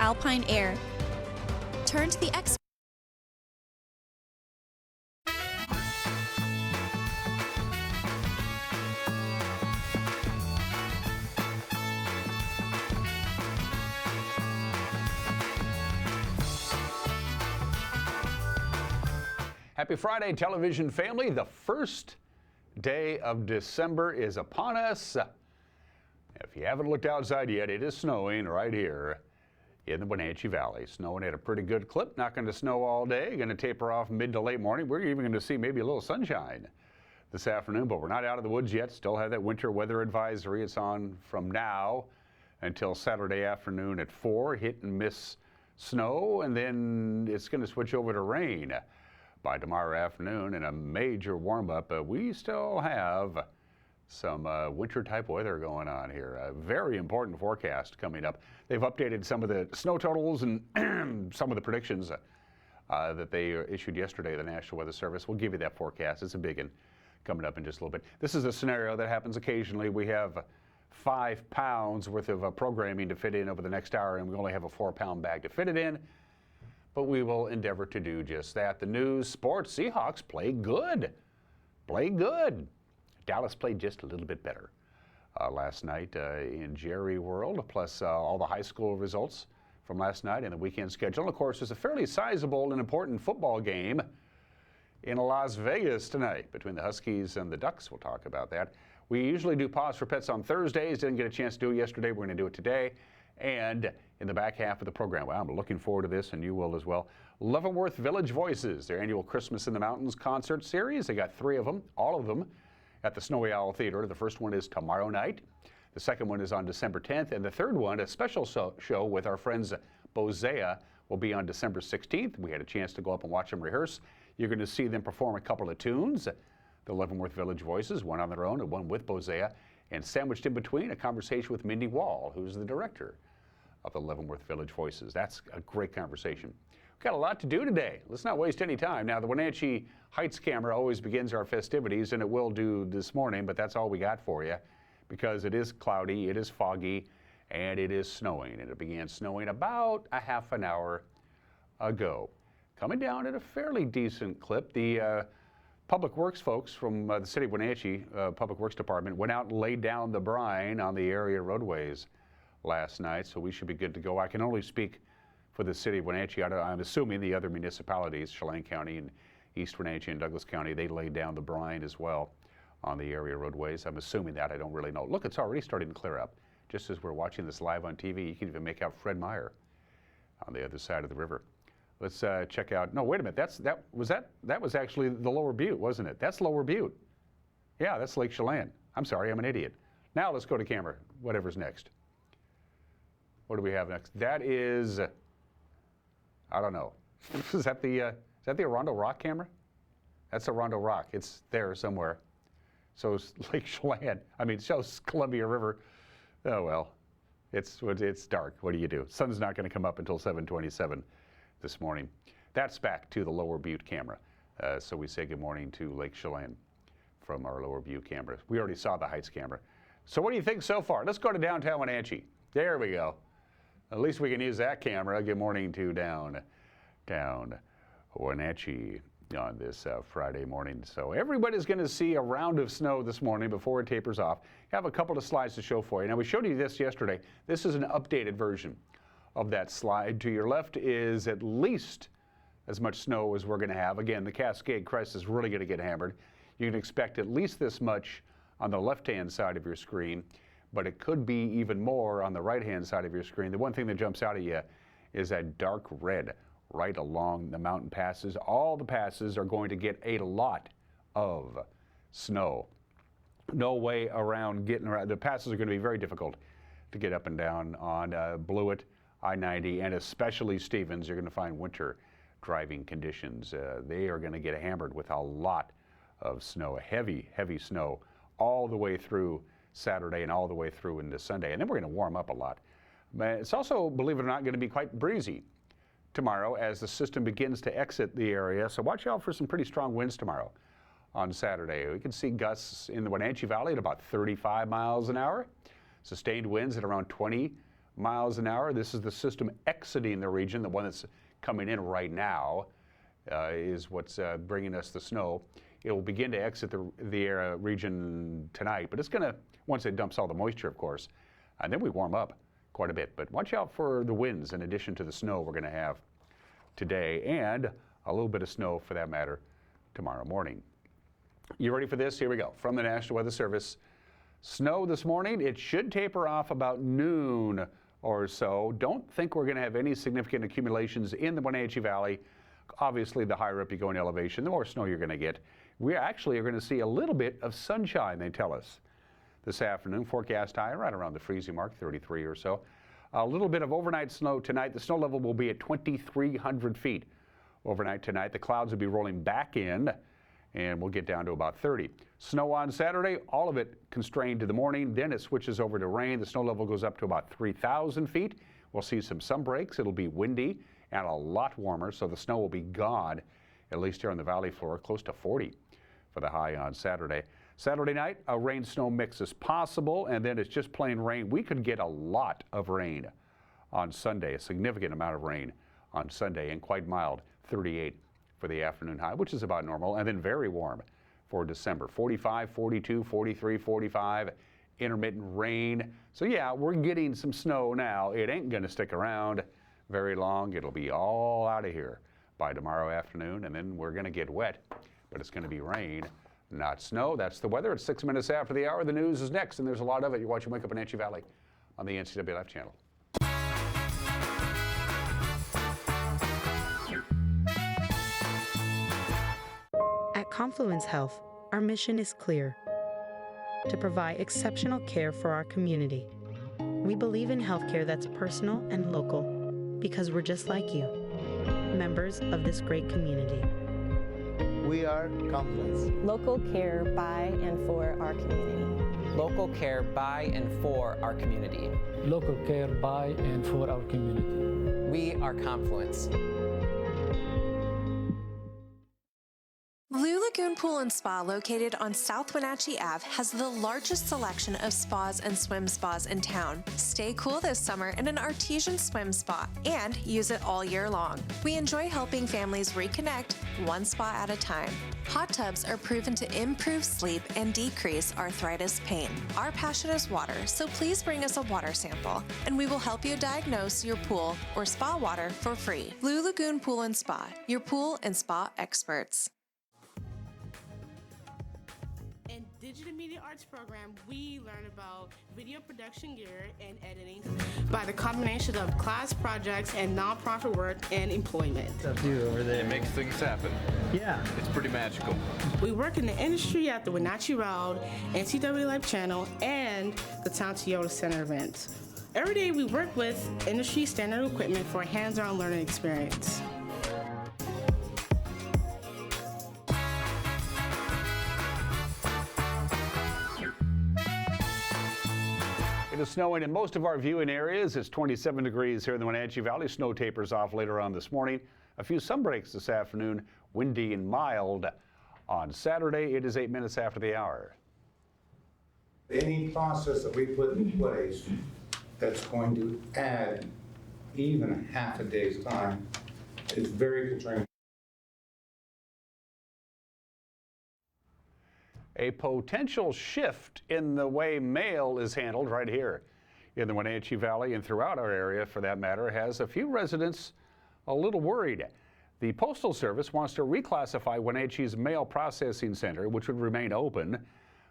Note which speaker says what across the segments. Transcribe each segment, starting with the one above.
Speaker 1: alpine air. Turn to the X.
Speaker 2: Happy Friday, television family. The first day of December is upon us. If you haven't looked outside yet, it is snowing right here in the Wenatchee Valley. Snowing at a pretty good clip. Not going to snow all day. Going to taper off mid to late morning. We're even going to see maybe a little sunshine this afternoon, but we're not out of the woods yet. Still have that winter weather advisory. It's on from now until Saturday afternoon at 4. Hit and miss snow, and then it's going to switch over to rain by tomorrow afternoon, and a major warm-up. We still have some winter-type weather going on here. A very important forecast coming up. They've updated some of the snow totals and some of the predictions that they issued yesterday, the National Weather Service. We'll give you that forecast. It's a big one coming up in just a little bit. This is a scenario that happens occasionally. We have 5 pounds worth of programming to fit in over the next hour, and we only have a 4-pound bag to fit it in. But we will endeavor to do just that. The news, sports, Seahawks play good. Play good. Dallas played just a little bit better last night in Jerry World, plus all the high school results from last night and the weekend schedule. And of course, there's a fairly sizable and important football game in Las Vegas tonight between the Huskies and the Ducks. We'll talk about that. We usually do Pause for Pets on Thursdays. Didn't get a chance to do it yesterday. We're going to do it today. And in the back half of the program, well, I'm looking forward to this, and you will as well. Leavenworth Village Voices, their annual Christmas in the Mountains concert series. They got 3 of them, all of them, at the Snowy Owl Theater. The first one is tomorrow night. The second one is on December 10th. And the third one, a special show with our friends Bozea, will be on December 16th. We had a chance to go up and watch them rehearse. You're going to see them perform a couple of tunes, the Leavenworth Village Voices, one on their own and one with Bozea. And sandwiched in between, a conversation with Mindy Wall, who's the director of the Leavenworth Village Voices. That's a great conversation. We've got a lot to do today. Let's not waste any time. Now, the Wenatchee Heights camera always begins our festivities, and it will do this morning, but that's all we got for you because it is cloudy, it is foggy, and it is snowing. And it began snowing about a half an hour ago. Coming down at a fairly decent clip. The Public Works folks from the City of Wenatchee Public Works Department went out and laid down the brine on the area roadways last night, so we should be good to go. I can only speak for the City of Wenatchee. I'm assuming the other municipalities, Chelan County and East Wenatchee and Douglas County, they laid down the brine as well on the area roadways. I'm assuming that. I don't really know. Look, it's already starting to clear up. Just as we're watching this live on TV, you can even make out Fred Meyer on the other side of the river. Let's check out. No, wait a minute. That was actually the Lower Butte, wasn't it? That's Lower Butte. Yeah, that's Lake Chelan. I'm sorry, I'm an idiot. Now let's go to camera. Whatever's next. What do we have next? That is, I don't know. Is that the Arundel Rock camera? That's Arundel Rock. It's there somewhere. So it's Lake Chelan. I mean, it shows Columbia River. Oh well, it's dark. What do you do? Sun's not going to come up until 7:27 this morning. That's back to the Lower Butte camera. So we say good morning to Lake Chelan from our Lower Butte camera. We already saw the Heights camera. So what do you think so far? Let's go to downtown Wenatchee. There we go. At least we can use that camera. Good morning to downtown Wenatchee on this Friday morning. So everybody's going to see a round of snow this morning before it tapers off. I have a couple of slides to show for you. Now, we showed you this yesterday. This is an updated version of that slide. To your left is at least as much snow as we're going to have. Again, the Cascade Crest is really going to get hammered. You can expect at least this much on the left-hand side of your screen, but it could be even more on the right-hand side of your screen. The one thing that jumps out at you is that dark red right along the mountain passes. All the passes are going to get a lot of snow. No way around getting around. The passes are going to be very difficult to get up and down on Blewett, I-90, and especially Stevens. You're going to find winter driving conditions. They are going to get hammered with a lot of snow, heavy, heavy snow all the way through Saturday and all the way through into Sunday. And then we're going to warm up a lot. But it's also, believe it or not, going to be quite breezy tomorrow as the system begins to exit the area. So watch out for some pretty strong winds tomorrow on Saturday. We can see gusts in the Wenatchee Valley at about 35 miles an hour. Sustained winds at around 20 miles an hour. This is the system exiting the region. The one that's coming in right now is what's bringing us the snow. It will begin to exit the region tonight, but it's going to, once it dumps all the moisture, of course, and then we warm up quite a bit. But watch out for the winds in addition to the snow we're going to have today, and a little bit of snow for that matter tomorrow morning. You ready for this? Here we go. From the National Weather Service. Snow this morning. It should taper off about noon or so. Don't think we're going to have any significant accumulations in the Wenatchee Valley. Obviously, the higher up you go in elevation, the more snow you're going to get. We actually are going to see a little bit of sunshine, they tell us. This afternoon, forecast high right around the freezing mark, 33 or so. A little bit of overnight snow tonight. The snow level will be at 2,300 feet overnight tonight. The clouds will be rolling back in, and we'll get down to about 30. Snow on Saturday, all of it constrained to the morning. Then it switches over to rain. The snow level goes up to about 3,000 feet. We'll see some breaks. It'll be windy and a lot warmer, so the snow will be gone, at least here on the valley floor, close to 40 for the high on Saturday. Saturday night, a rain-snow mix is possible, and then it's just plain rain. We could get a lot of rain on Sunday, a significant amount of rain on Sunday, and quite mild, 38 for the afternoon high, which is about normal, and then very warm for December, 45, 42, 43, 45, intermittent rain. So yeah, we're getting some snow now. It ain't going to stick around very long. It'll be all out of here by tomorrow afternoon, and then we're going to get wet, but it's going to be rain, not snow. That's the weather. It's 6 minutes after the hour. The news is next, and there's a lot of it. You're watching Wake Up Wenatchee Valley on the NCW Life channel.
Speaker 3: At Confluence Health, our mission is clear: to provide exceptional care for our community. We believe in healthcare that's personal and local because we're just like you, members of this great community.
Speaker 4: We are Confluence.
Speaker 5: Local care by and for our community.
Speaker 6: Local care by and for our community.
Speaker 7: Local care by and for our community.
Speaker 6: We are Confluence.
Speaker 1: Blue Lagoon Pool and Spa, located on South Wenatchee Ave, has the largest selection of spas and swim spas in town. Stay cool this summer in an artesian swim spa and use it all year long. We enjoy helping families reconnect one spa at a time. Hot tubs are proven to improve sleep and decrease arthritis pain. Our passion is water, so please bring us a water sample, and we will help you diagnose your pool or spa water for free. Blue Lagoon Pool and Spa, your pool and spa experts.
Speaker 8: In Digital Media Arts program, we learn about video production gear and editing by the combination of class projects and nonprofit work and employment.
Speaker 9: It makes things happen.
Speaker 7: Yeah.
Speaker 9: It's pretty magical.
Speaker 8: We work in the industry at the Wenatchee Round, NCW Life Channel, and the Town Toyota Center events. Every day we work with industry standard equipment for a hands-on learning experience.
Speaker 2: It is snowing in most of our viewing areas. It's 27 degrees here in the Wenatchee Valley. Snow tapers off later on this morning. A few sunbreaks this afternoon, windy and mild. On Saturday, it is 8 minutes after the hour.
Speaker 10: Any process that we put in place that's going to add even half a day's time is very concerning.
Speaker 2: A potential shift in the way mail is handled right here in the Wenatchee Valley and throughout our area, for that matter, has a few residents a little worried. The Postal Service wants to reclassify Wenatchee's Mail Processing Center, which would remain open,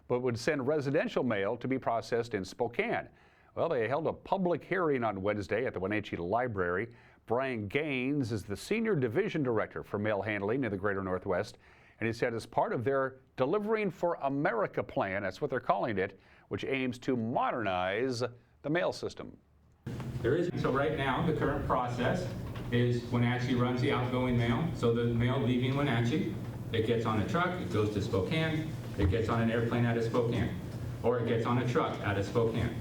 Speaker 2: but would send residential mail to be processed in Spokane. Well, they held a public hearing on Wednesday at the Wenatchee Library. Brian Gaines is the Senior Division Director for Mail Handling in the Greater Northwest. And he said as part of their Delivering for America plan, that's what they're calling it, which aims to modernize the mail system.
Speaker 11: So right now, the current process is Wenatchee runs the outgoing mail. So the mail leaving Wenatchee, it gets on a truck, it goes to Spokane, it gets on an airplane out of Spokane, or it gets on a truck out of Spokane.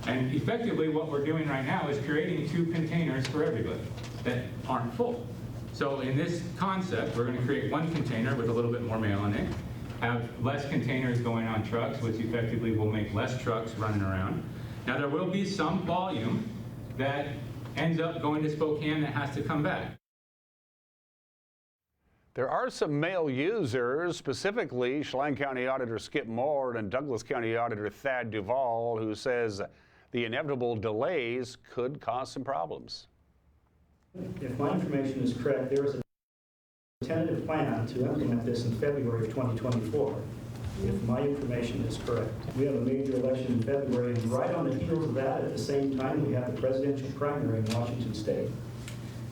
Speaker 11: And effectively what we're doing right now is creating two containers for everybody that aren't full. So in this concept, we're going to create one container with a little bit more mail in it, have less containers going on trucks, which effectively will make less trucks running around. Now there will be some volume that ends up going to Spokane that has to come back.
Speaker 2: There are some male users, specifically Chelan County Auditor Skip Moore and Douglas County Auditor Thad Duvall, who says the inevitable delays could cause some problems.
Speaker 12: If my information is correct, there is a tentative plan to implement this in February of 2024. If my information is correct. We have a major election in February, and right on the heels of that, at the same time, we have the presidential primary in Washington State.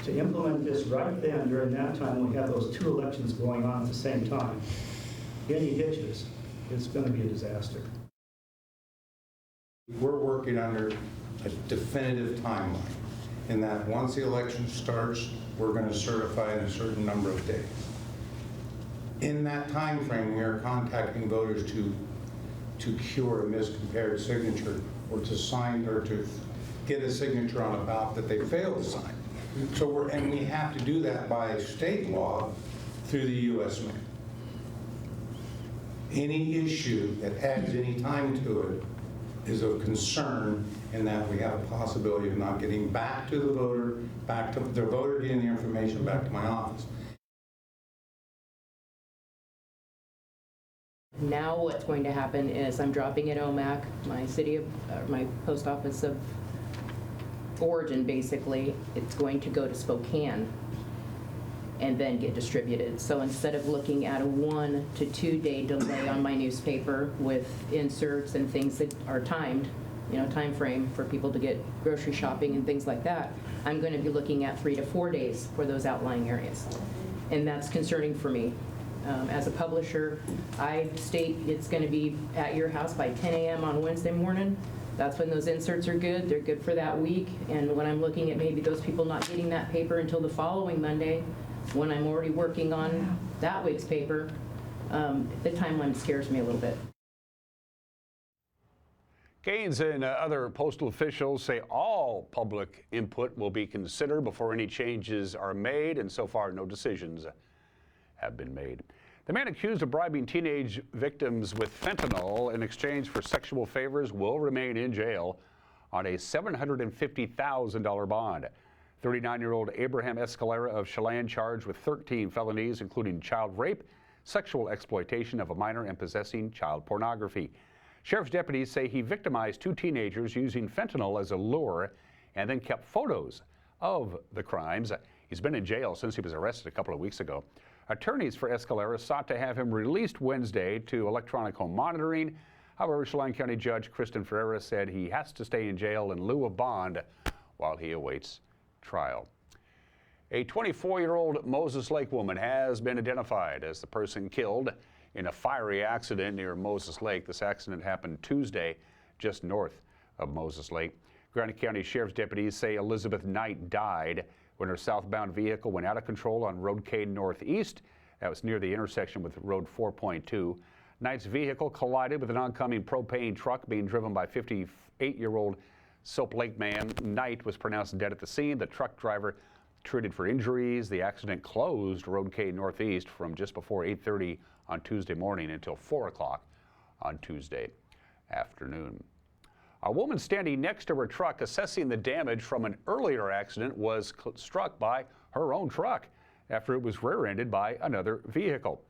Speaker 12: To implement this right then, during that time, we have those two elections going on at the same time. Any hitches, it's going to be a disaster.
Speaker 10: We're working under a definitive timeline in that once the election starts, we're going to certify in a certain number of days. In that time frame, we are contacting voters to cure a miscompared signature or to sign or to get a signature on a ballot that they failed to sign. So and we have to do that by state law through the U.S. Mail. Any issue that adds any time to it is of concern in that we have a possibility of not getting back to the voter, back to the voter getting the information back to my office.
Speaker 13: Now what's going to happen is I'm dropping at OMAC, my post office of origin basically. It's going to go to Spokane and then get distributed. So instead of looking at a 1 to 2 day delay on my newspaper with inserts and things that are timed, time frame for people to get grocery shopping and things like that, I'm going to be looking at 3 to 4 days for those outlying areas. And that's concerning for me. As a publisher, I state it's going to be at your house by 10 a.m. on Wednesday morning. That's when those inserts are good. They're good for that week. And when I'm looking at maybe those people not getting that paper until the following Monday, when I'm already working on that week's paper, the timeline scares me a little bit.
Speaker 2: Gaines and other postal officials say all public input will be considered before any changes are made, and so far no decisions have been made. The man accused of bribing teenage victims with fentanyl in exchange for sexual favors will remain in jail on a $750,000 bond. 39-year-old Abraham Escalera of Chelan charged with 13 felonies, including child rape, sexual exploitation of a minor, and possessing child pornography. Sheriff's deputies say he victimized 2 teenagers using fentanyl as a lure and then kept photos of the crimes. He's been in jail since he was arrested a couple of weeks ago. Attorneys for Escalera sought to have him released Wednesday to electronic home monitoring. However, Chelan County Judge Kristen Ferreira said he has to stay in jail in lieu of bond while he awaits trial. A 24-year-old Moses Lake woman has been identified as the person killed in a fiery accident near Moses Lake. This accident happened Tuesday just north of Moses Lake. Granite County Sheriff's deputies say Elizabeth Knight died when her southbound vehicle went out of control on Road K Northeast. That was near the intersection with Road 4.2. Knight's vehicle collided with an oncoming propane truck being driven by 58-year-old Soap Lake man. Knight was pronounced dead at the scene. The truck driver treated for injuries. The accident closed Road K Northeast from just before 8:30 on Tuesday morning until 4 o'clock on Tuesday afternoon. A woman standing next to her truck assessing the damage from an earlier accident was struck by her own truck after it was rear-ended by another vehicle.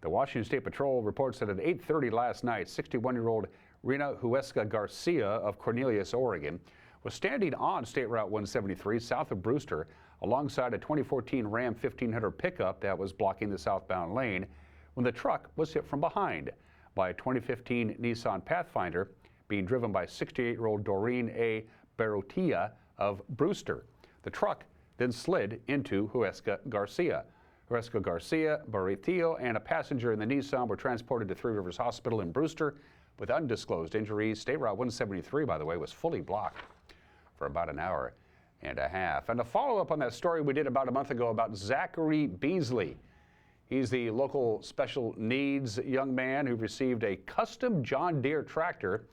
Speaker 2: The Washington State Patrol reports that at 8:30 last night, 61-year-old Rena Huesca Garcia of Cornelius, Oregon, was standing on State Route 173 south of Brewster alongside a 2014 Ram 1500 pickup that was blocking the southbound lane when the truck was hit from behind by a 2015 Nissan Pathfinder being driven by 68-year-old Doreen A. Barrotia of Brewster. The truck then slid into Huesca Garcia. Huesca Garcia, Barrotia, and a passenger in the Nissan were transported to Three Rivers Hospital in Brewster with undisclosed injuries. State Route 173, by the way, was fully blocked for about an hour and a half. And to follow up on that story we did about a month ago about Zachary Beasley. He's the local special needs young man who received a custom John Deere tractor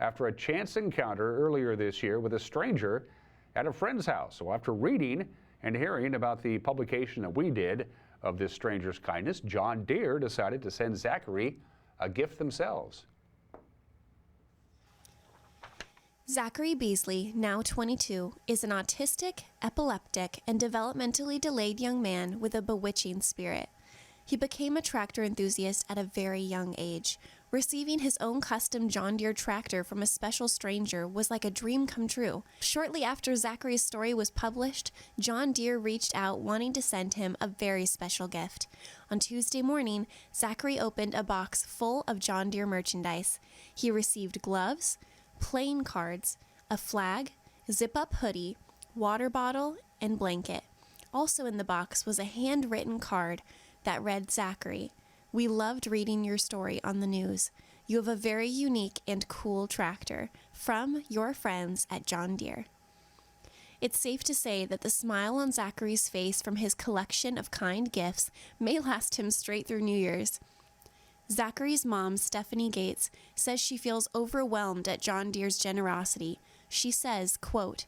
Speaker 2: after a chance encounter earlier this year with a stranger at a friend's house. So after reading and hearing about the publication that we did of this stranger's kindness, John Deere decided to send Zachary a gift themselves.
Speaker 14: Zachary Beasley, now 22, is an autistic, epileptic, and developmentally delayed young man with a bewitching spirit. He became a tractor enthusiast at a very young age. Receiving his own custom John Deere tractor from a special stranger was like a dream come true. Shortly after Zachary's story was published, John Deere reached out wanting to send him a very special gift. On Tuesday morning, Zachary opened a box full of John Deere merchandise. He received gloves, playing cards, a flag, zip-up hoodie, water bottle, and blanket. Also in the box was a handwritten card that read, "Zachary, we loved reading your story on the news. You have a very unique and cool tractor. From your friends at John Deere." It's safe to say that the smile on Zachary's face from his collection of kind gifts may last him straight through New Year's. Zachary's mom, Stephanie Gates, says she feels overwhelmed at John Deere's generosity. She says, quote,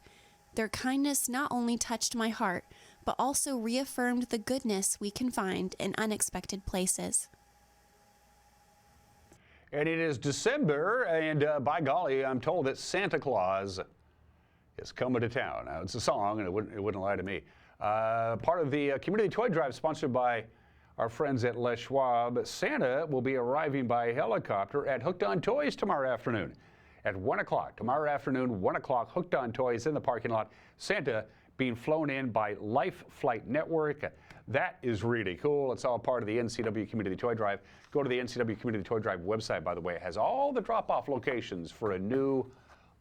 Speaker 14: "Their kindness not only touched my heart, but also reaffirmed the goodness we can find in unexpected places."
Speaker 2: And it is December, and by golly, I'm told that Santa Claus is coming to town. Now, it's a song, and it wouldn't lie to me. Part of the community toy drive sponsored by our friends at Les Schwab. Santa will be arriving by helicopter at Hooked on Toys tomorrow afternoon at 1 o'clock. Tomorrow afternoon, 1 o'clock, Hooked on Toys in the parking lot. Santa being flown in by Life Flight Network. That is really cool. It's all part of the NCW Community Toy Drive. Go to the NCW Community Toy Drive website, by the way. It has all the drop-off locations for a new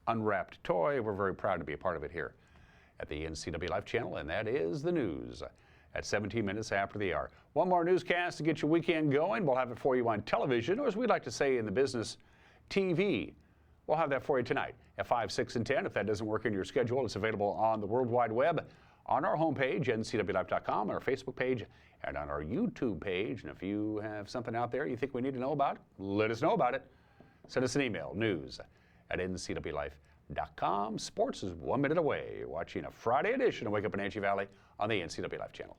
Speaker 2: unwrapped toy. We're very proud to be a part of it here at the NCW Life channel, and that is the news at 17 minutes after the hour. One more newscast to get your weekend going. We'll have it for you on television, or as we like to say in the business, TV. We'll have that for you tonight at 5, 6, and 10. If that doesn't work in your schedule, it's available on the World Wide Web, on our homepage, ncwlife.com, on our Facebook page, and on our YouTube page. And if you have something out there you think we need to know about, let us know about it. Send us an email, news@ncwlife.com. Sports is 1 minute away. You're watching a Friday edition of Wake Up in Anchi Valley on the NCW Life channel.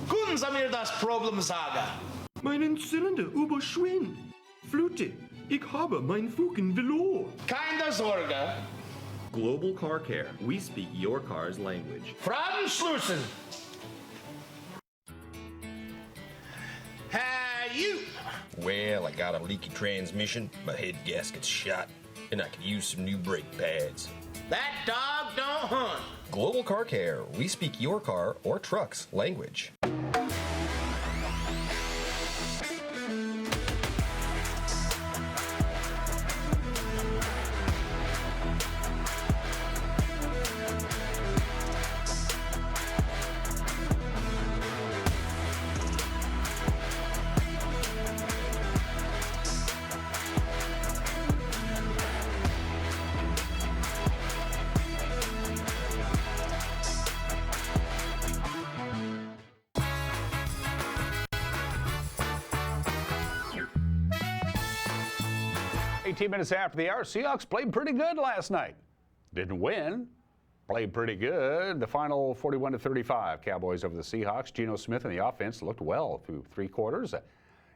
Speaker 15: Können Sie mir das Problem sagen?
Speaker 16: Meinen Zylinder überschwingt. Flute, ich habe mein Fugen verloren.
Speaker 15: Keine Sorge.
Speaker 16: Global Car Care. We speak your car's language.
Speaker 15: Fragen schließen. Hey, you.
Speaker 17: Well, I got a leaky transmission, my head gasket's shot, and I could use some new brake pads.
Speaker 15: That dog don't hunt.
Speaker 17: Global Car Care. We speak your car or truck's language.
Speaker 2: Minutes after the hour, Seahawks played pretty good last night. Didn't win, played pretty good. The final 41-35, Cowboys over the Seahawks. Geno Smith and the offense looked well through 3 quarters.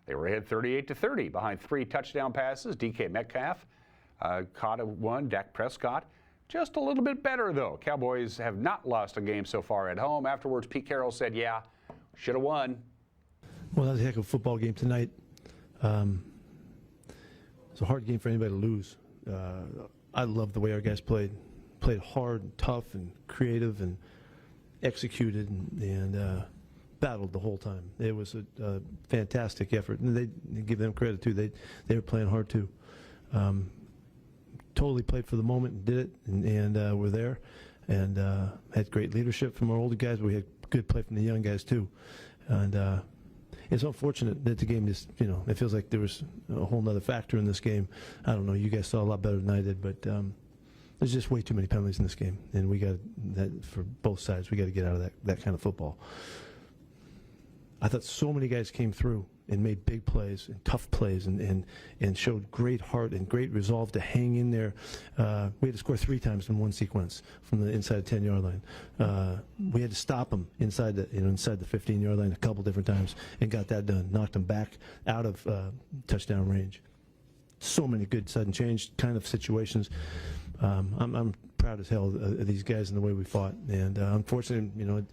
Speaker 2: They were ahead 38-30 behind 3 touchdown passes. DK Metcalf caught one. Dak Prescott just a little bit better, though. Cowboys have not lost a game so far at home. Afterwards, Pete Carroll said, yeah, should have won.
Speaker 18: Well, that was a heck of a football game tonight. It's a hard game for anybody to lose. I love the way our guys played hard and tough and creative and executed and battled the whole time. It was a fantastic effort, and they give them credit too. They were playing hard too. Totally played for the moment and did it, and were there, and had great leadership from our older guys. But we had good play from the young guys too, and. It's unfortunate that the game just, it feels like there was a whole nother factor in this game. I don't know, you guys saw a lot better than I did, but there's just way too many penalties in this game, and we got that for both sides. We got to get out of that kind of football. I thought so many guys came through and made big plays and tough plays and showed great heart and great resolve to hang in there. We had to score 3 times in one sequence from the inside 10-yard line. We had to stop them inside the 15-yard line a couple different times and got that done. Knocked them back out of touchdown range. So many good sudden change kind of situations. I'm proud as hell of these guys and the way we fought. And unfortunately,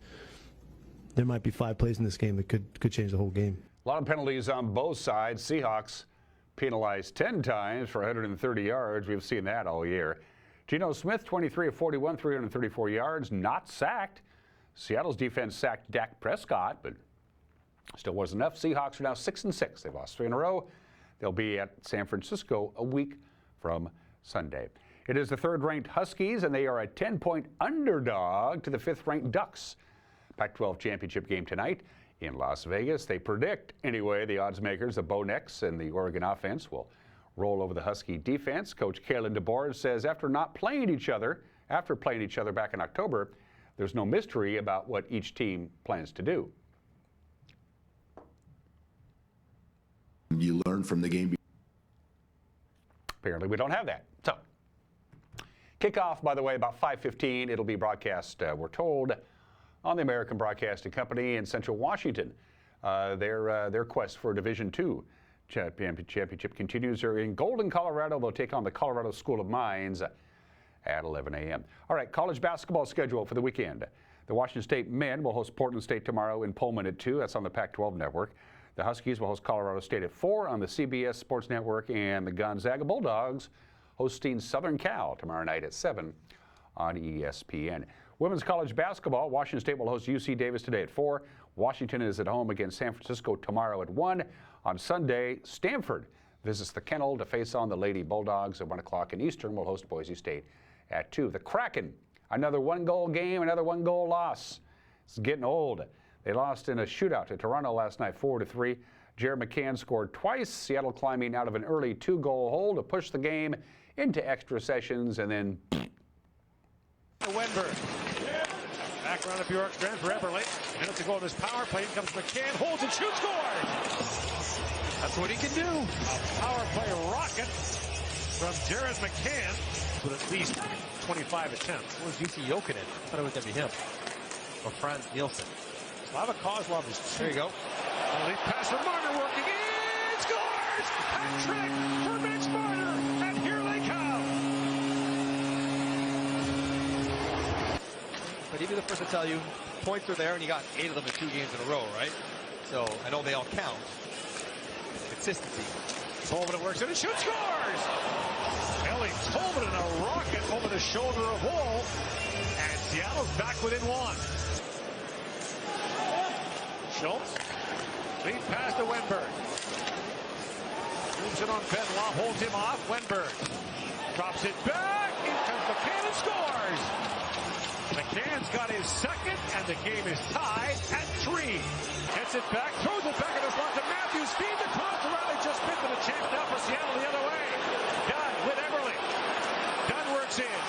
Speaker 18: there might be 5 plays in this game that could change the whole game.
Speaker 2: A lot of penalties on both sides. Seahawks penalized 10 times for 130 yards. We've seen that all year. Geno Smith, 23 of 41, 334 yards, not sacked. Seattle's defense sacked Dak Prescott, but still wasn't enough. Seahawks are now 6-6. They've lost 3 in a row. They'll be at San Francisco a week from Sunday. It is the 3rd-ranked Huskies, and they are a 10-point underdog to the 5th-ranked Ducks. Pac-12 championship game tonight in Las Vegas. They predict, anyway, the odds makers, the Bo Nix and the Oregon offense will roll over the Husky defense. Coach Kalen DeBoer says after playing each other back in October, there's no mystery about what each team plans to do.
Speaker 19: You learn from the game.
Speaker 2: Apparently we don't have that. So, kickoff, by the way, about 5:15. It'll be broadcast, we're told, on the American Broadcasting Company in Central Washington. Their quest for Division II championship continues. They're in Golden, Colorado. They'll take on the Colorado School of Mines at 11 a.m. All right, college basketball schedule for the weekend. The Washington State men will host Portland State tomorrow in Pullman at 2. That's on the Pac-12 network. The Huskies will host Colorado State at 4 on the CBS Sports Network, and the Gonzaga Bulldogs hosting Southern Cal tomorrow night at 7 on ESPN. Women's college basketball, Washington State will host UC Davis today at 4. Washington is at home against San Francisco tomorrow at 1. On Sunday, Stanford visits the Kennel to face on the Lady Bulldogs at 1 o'clock, and Eastern will host Boise State at 2. The Kraken, another 1-goal game, another 1-goal loss. It's getting old. They lost in a shootout to Toronto last night, 4-3. Jared McCann scored twice. Seattle climbing out of an early 2-goal hole to push the game into extra sessions, and then
Speaker 20: Wenberg. Back around the Bjork's grand for Eberle. Minute to go in this power play. In comes McCann, holds and shoots, scores! That's what he can do. A power play rocket from Jared McCann with at least 25 attempts. What was UC Jokinen? I thought it was going to be him. Or Franz Nielsen. Slava Kozlov is 2. There you go. Lead pass from Marner working in, scores! Hat-trick for Mitch Marner, and here they come.
Speaker 9: But even the first to tell you, points are there, and you got 8 of them in 2 games in a row, right? So I know they all count. Consistency.
Speaker 20: Tolman works in and shoots, scores! Ellie Tolman in a rocket over the shoulder of Wall, and Seattle's back within 1. Schultz, lead pass to Wenberg. Moves it on Benoit, holds him off. Wenberg drops it back. In comes McCann and scores. McCann's got his second, and the game is tied at 3. Gets it back, throws it back in the slot to Matthews. Feeds across the rally, just bit for the chance now for Seattle the other way. Dunn with Eberle. Dunn works in.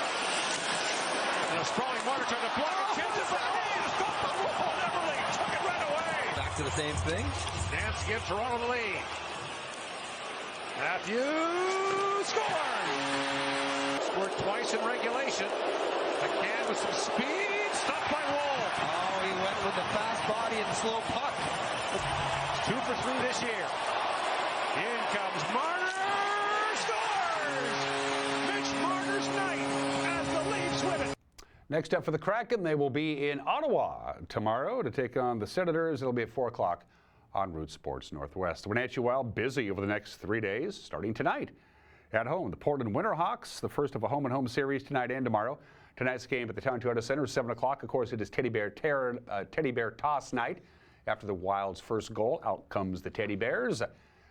Speaker 20: And a sprawling Marner trying to block it. Chance it for Stop the roll. Eberle took it right away.
Speaker 9: Back to the same thing.
Speaker 20: Nance gives Toronto the lead. Matthews scores! Scored twice in regulation. McCann with some speed, stopped by Wall.
Speaker 9: Oh, he went with the fast body and the slow puck.
Speaker 20: 2 for 3 this year. In comes Marner, scores! Mitch Marner's night as the Leafs win it.
Speaker 2: Next up for the Kraken, they will be in Ottawa tomorrow to take on the Senators. It'll be at 4 o'clock on Root Sports Northwest. The Wenatchee Wild busy over the next 3 days, starting tonight. At home, the Portland Winterhawks, the first of a home-and-home series tonight and tomorrow. Tonight's game at the Town Toyota Center is 7 o'clock. Of course, it is Teddy Bear toss night. After the Wild's first goal, out comes the Teddy Bears,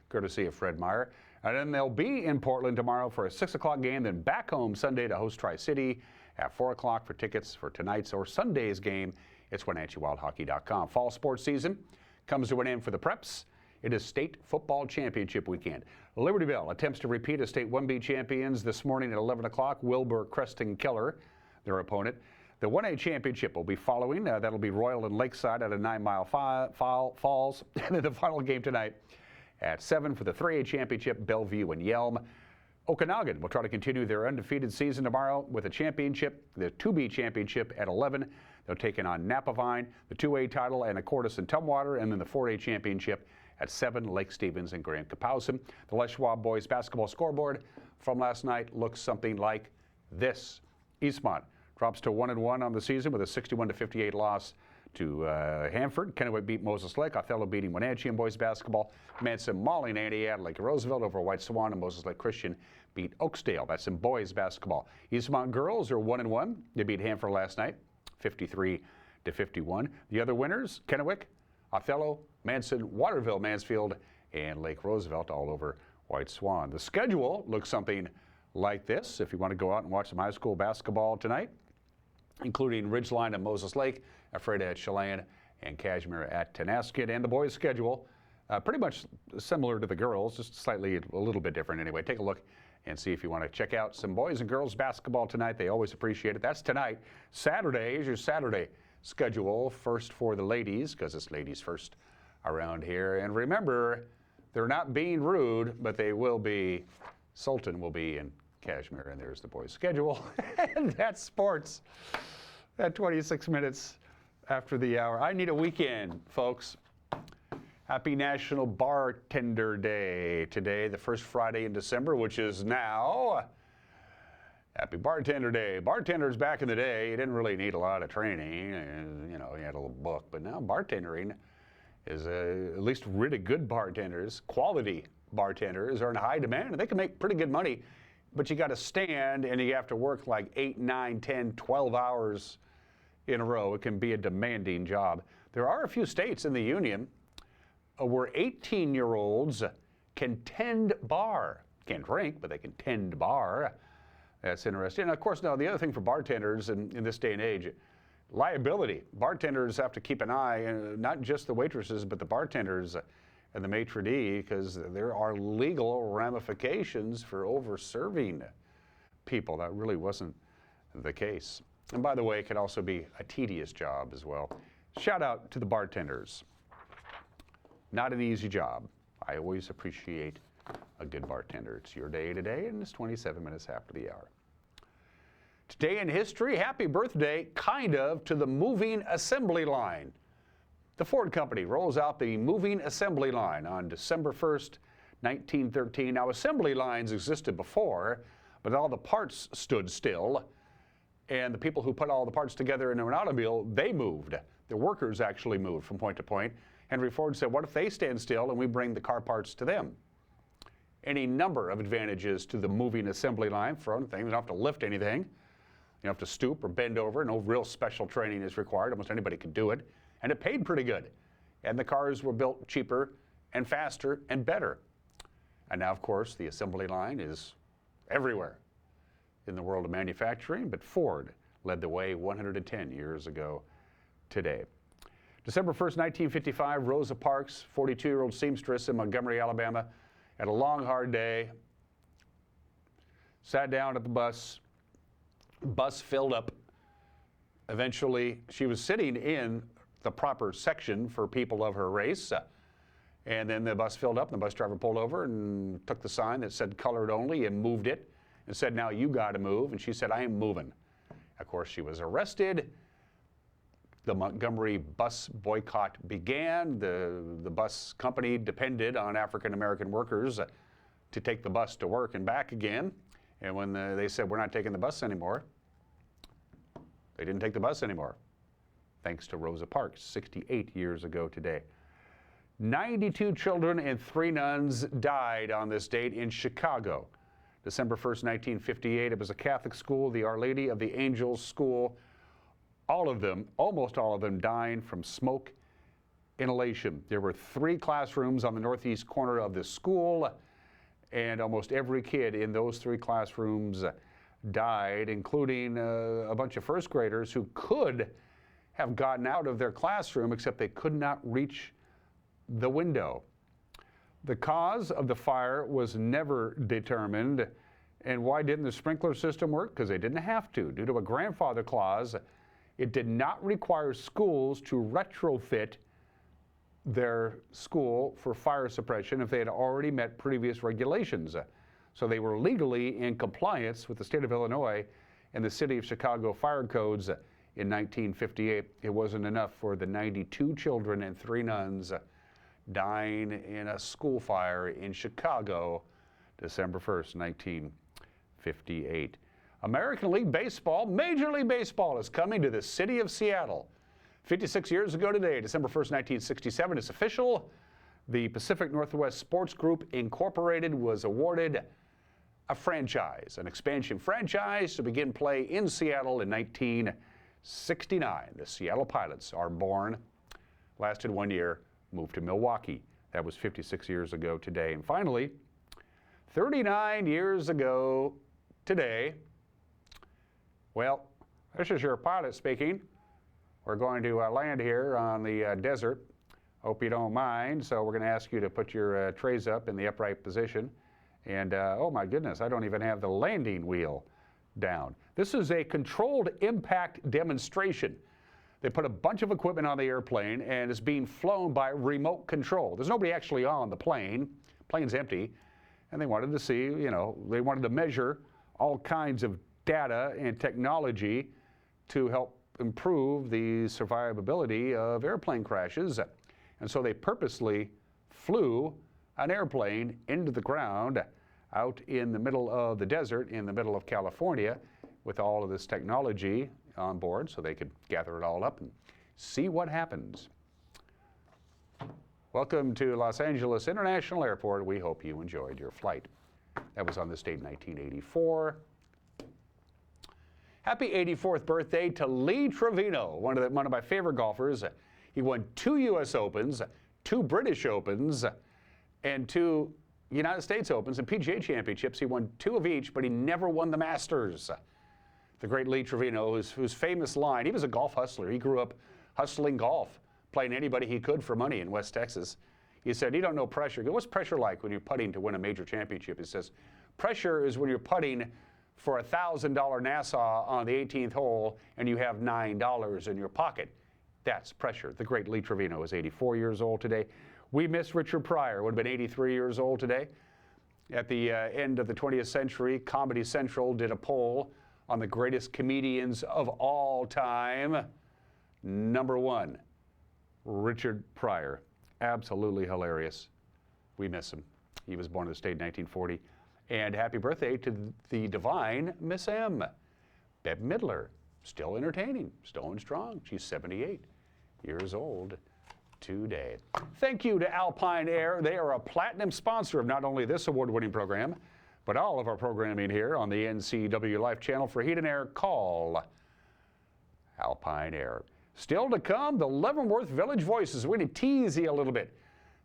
Speaker 2: courtesy of Fred Meyer. And then they'll be in Portland tomorrow for a 6 o'clock game, then back home Sunday to host Tri-City at 4 o'clock. For tickets for tonight's or Sunday's game, it's WenatcheeWildHockey.com. Fall sports season comes to an end for the Preps. It is state football championship weekend. Libertyville attempts to repeat as state 1B champions this morning at 11 o'clock. Wilbur Creston Keller, their opponent. The 1A championship will be following. That'll be Royal and Lakeside at a 9 Mile Falls. And then the final game tonight at 7 for the 3A championship, Bellevue and Yelm. Okanagan will try to continue their undefeated season tomorrow with a championship, the 2B championship at 11. They'll take in on Napavine, the 2A title, and Anacortes and Tumwater, and then the 4A championship at 7, Lake Stevens and Grant Kapowsin. The Les Schwab boys basketball scoreboard from last night looks something like this. Eastmont drops to 1-1 on the season with a 61-58 loss to Hanford. Kennewick beat Moses Lake. Othello beating Wenatchee in boys basketball. Manson mauling Antioch Lake Roosevelt over White Swan, and Moses Lake Christian beat Oakdale. That's in boys basketball. Eastmont girls are 1-1. They beat Hanford last night, 53-51. The other winners, Kennewick, Othello, Manson, Waterville, Mansfield, and Lake Roosevelt, all over White Swan. The schedule looks something like this. If you want to go out and watch some high school basketball tonight, including Ridgeline and Moses Lake, Ephrata at Chelan, and Cashmere at Tenasket. And the boys' schedule, pretty much similar to the girls, just slightly a little bit different anyway. Take a look and see if you want to check out some boys and girls basketball tonight. They always appreciate it. That's tonight. Saturday is your Saturday schedule. First for the ladies, because it's ladies first around here. And remember, they're not being rude, but they will be. Sultan will be in Cashmere, and there's the boys' schedule. And that's sports at 26 minutes after the hour. I need a weekend, folks. Happy National Bartender Day today, the first Friday in December, which is now. Happy Bartender Day. Bartenders back in the day, you didn't really need a lot of training. You know, you had a little book. But now bartending is at least really good bartenders, quality bartenders are in high demand, and they can make pretty good money. But you got to stand, and you have to work like 8, 9, 10, 12 hours in a row. It can be a demanding job. There are a few states in the union where 18-year-olds can tend bar. Can't drink, but they can tend bar. That's interesting. And of course, now the other thing for bartenders in this day and age, liability. Bartenders have to keep an eye, not just the waitresses, but the bartenders and the maitre d', because there are legal ramifications for over-serving people. That really wasn't the case. And by the way, it can also be a tedious job as well. Shout out to the bartenders. Not an easy job. I always appreciate a good bartender. It's your day today, and it's 27 minutes after the hour. Today in history, happy birthday, kind of, to the moving assembly line. The Ford Company rolls out the moving assembly line on December 1st, 1913. Now, assembly lines existed before, but all the parts stood still, and the people who put all the parts together in an automobile, they moved. The workers actually moved from point to point. Henry Ford said, what if they stand still and we bring the car parts to them? Any number of advantages to the moving assembly line. For one thing, you don't have to lift anything. You don't have to stoop or bend over. No real special training is required. Almost anybody could do it. And it paid pretty good. And the cars were built cheaper and faster and better. And now, of course, the assembly line is everywhere in the world of manufacturing, but Ford led the way 110 years ago today. December 1st, 1955, Rosa Parks, 42-year-old seamstress in Montgomery, Alabama, had a long, hard day, sat down at the bus filled up. Eventually, she was sitting in the proper section for people of her race. And then the bus filled up, and the bus driver pulled over and took the sign that said colored only and moved it and said, now you got to move. And she said, I am moving. Of course, she was arrested. The Montgomery bus boycott began. The bus company depended on African-American workers to take the bus to work and back again. And when they said, we're not taking the bus anymore, they didn't take the bus anymore. Thanks to Rosa Parks, 68 years ago today. 92 children and 3 nuns died on this date in Chicago. December 1st, 1958, it was a Catholic school, the Our Lady of the Angels School. All of them, almost all of them, dying from smoke inhalation. There were 3 classrooms on the northeast corner of the school, and almost every kid in those 3 classrooms died, including a bunch of first graders who could have gotten out of their classroom, except they could not reach the window. The cause of the fire was never determined. And why didn't the sprinkler system work? Because they didn't have to. Due to a grandfather clause It did not require schools to retrofit their school for fire suppression if they had already met previous regulations. So they were legally in compliance with the state of Illinois and the city of Chicago fire codes in 1958. It wasn't enough for the 92 children and 3 nuns dying in a school fire in Chicago, December 1st, 1958. American League Baseball, Major League Baseball is coming to the city of Seattle. 56 years ago today, December 1st, 1967, it's official. The Pacific Northwest Sports Group Incorporated was awarded a franchise, an expansion franchise to begin play in Seattle in 1969. The Seattle Pilots are born, lasted 1 year, moved to Milwaukee. That was 56 years ago today. And finally, 39 years ago today, well, this is your pilot speaking. We're going to land here on the desert. Hope you don't mind. So we're going to ask you to put your trays up in the upright position. And oh my goodness, I don't even have the landing wheel down. This is a controlled impact demonstration. They put a bunch of equipment on the airplane and it's being flown by remote control. There's nobody actually on the plane. Plane's empty. And they wanted to see, they wanted to measure all kinds of data and technology to help improve the survivability of airplane crashes. And so they purposely flew an airplane into the ground out in the middle of the desert in the middle of California with all of this technology on board so they could gather it all up and see what happens. Welcome to Los Angeles International Airport. We hope you enjoyed your flight. That was on this date in 1984. Happy 84th birthday to Lee Trevino, one of my favorite golfers. He won 2 U.S. Opens, 2 British Opens, and 2 United States Opens and PGA Championships. He won 2 of each, but he never won the Masters. The great Lee Trevino, whose famous line, he was a golf hustler. He grew up hustling golf, playing anybody he could for money in West Texas. He said, you don't know pressure. What's pressure like when you're putting to win a major championship? He says, pressure is when you're putting for a $1,000 Nassau on the 18th hole and you have $9 in your pocket. That's pressure. The great Lee Trevino is 84 years old today. We miss Richard Pryor, would have been 83 years old today. At the end of the 20th century, Comedy Central did a poll on the greatest comedians of all time. Number 1, Richard Pryor. Absolutely hilarious. We miss him. He was born in the state in 1940. And happy birthday to the divine Miss M. Bette Midler, still entertaining, still going strong. She's 78 years old today. Thank you to Alpine Air. They are a platinum sponsor of not only this award-winning program, but all of our programming here on the NCW Life channel. For heat and air, call Alpine Air. Still to come, the Leavenworth Village Voices. We're going to tease you a little bit.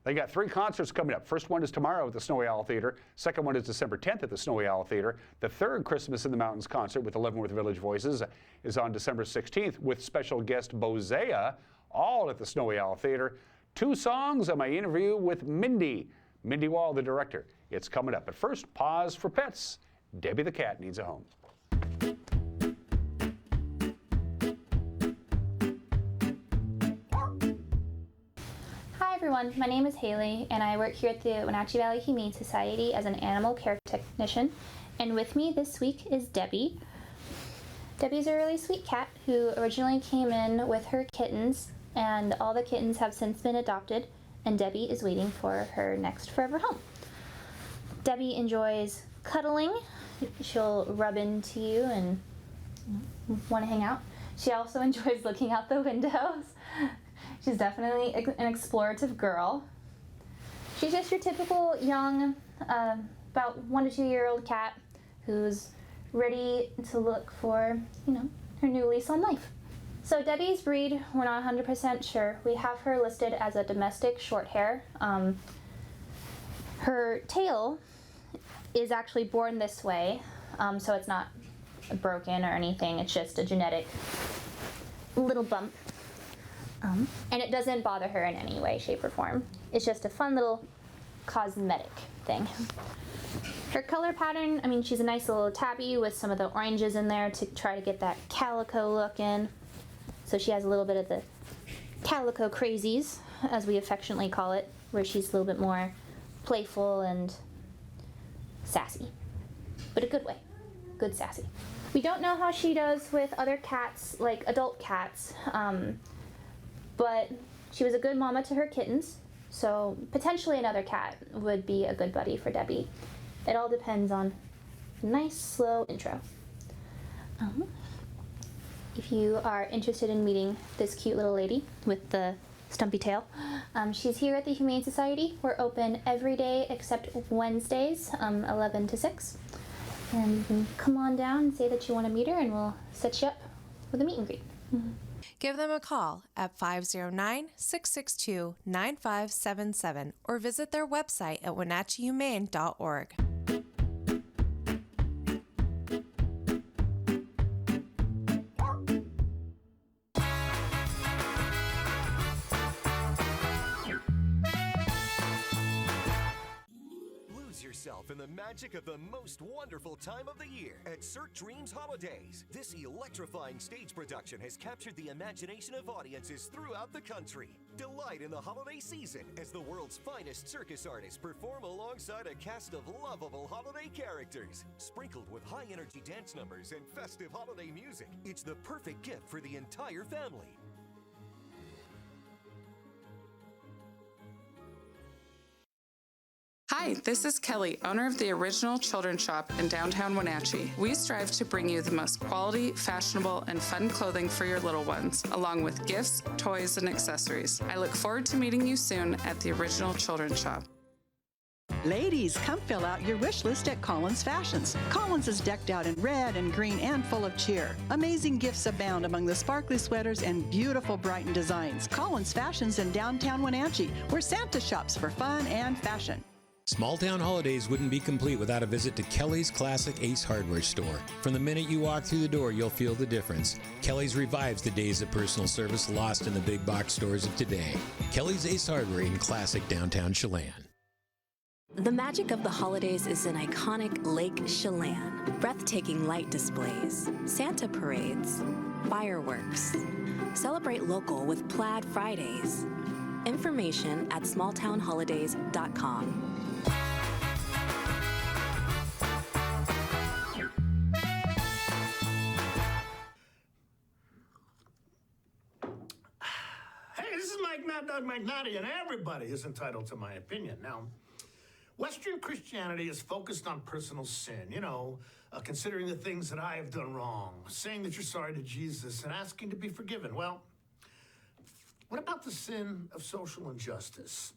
Speaker 2: They got 3 concerts coming up. First one is tomorrow at the Snowy Owl Theater. Second one is December 10th at the Snowy Owl Theater. The third Christmas in the Mountains concert with the Leavenworth Village Voices is on December 16th with special guest Bozea, all at the Snowy Owl Theater. 2 songs and my interview with Mindy Wall, the director. It's coming up. But first, pause for pets. Debbie the cat needs a home.
Speaker 19: Hi everyone, my name is Haley and I work here at the Wenatchee Valley Humane Society as an animal care technician. And with me this week is Debbie. Debbie's a really sweet cat who originally came in with her kittens, and all the kittens have since been adopted, and Debbie is waiting for her next forever home. Debbie enjoys cuddling. She'll rub into you and want to hang out. She also enjoys looking out the windows. She's definitely an explorative girl. She's just your typical young, about 1 to 2 year old cat who's ready to look for, her new lease on life. So Debbie's breed, we're not 100% sure. We have her listed as a domestic short hair. Her tail is actually born this way, so it's not broken or anything. It's just a genetic little bump. And it doesn't bother her in any way, shape, or form. It's just a fun little cosmetic thing. Her color pattern, she's a nice little tabby with some of the oranges in there to try to get that calico look in. So she has a little bit of the calico crazies, as we affectionately call it, where she's a little bit more playful and sassy, but a good way, good sassy. We don't know how she does with other cats, like adult cats, but she was a good mama to her kittens, so potentially another cat would be a good buddy for Debbie. It all depends on a nice, slow intro. If you are interested in meeting this cute little lady with the stumpy tail, she's here at the Humane Society. We're open every day except Wednesdays, 11 to 6. And you can come on down and say that you want to meet her, and we'll set you up with a meet and greet.
Speaker 1: Give them a call at 509-662-9577 or visit their website at wenatcheehumane.org.
Speaker 21: In the magic of the most wonderful time of the year at Cirque Dreams Holidays. This electrifying stage production has captured the imagination of audiences throughout the country. Delight in the holiday season as the world's finest circus artists perform alongside a cast of lovable holiday characters. Sprinkled with high-energy dance numbers and festive holiday music, it's the perfect gift for the entire family.
Speaker 22: Hi, this is Kelly, owner of the Original Children's Shop in downtown Wenatchee. We strive to bring you the most quality, fashionable, and fun clothing for your little ones, along with gifts, toys, and accessories. I look forward to meeting you soon at the Original Children's Shop.
Speaker 23: Ladies, come fill out your wish list at Collins Fashions. Collins is decked out in red and green and full of cheer. Amazing gifts abound among the sparkly sweaters and beautiful Brighton designs. Collins Fashions in downtown Wenatchee, where Santa shops for fun and fashion.
Speaker 24: Small town holidays wouldn't be complete without a visit to Kelly's Classic Ace Hardware Store. From the minute you walk through the door, you'll feel the difference. Kelly's revives the days of personal service lost in the big box stores of today. Kelly's Ace Hardware in classic downtown Chelan.
Speaker 25: The magic of the holidays is in iconic Lake Chelan. Breathtaking light displays, Santa parades, fireworks. Celebrate local with Plaid Fridays. Information at smalltownholidays.com.
Speaker 26: Hey, this is Mad Dog McNaughty, and everybody is entitled to my opinion. Now, Western Christianity is focused on personal sin, considering the things that I have done wrong, saying that you're sorry to Jesus, and asking to be forgiven. Well, what about the sin of social injustice?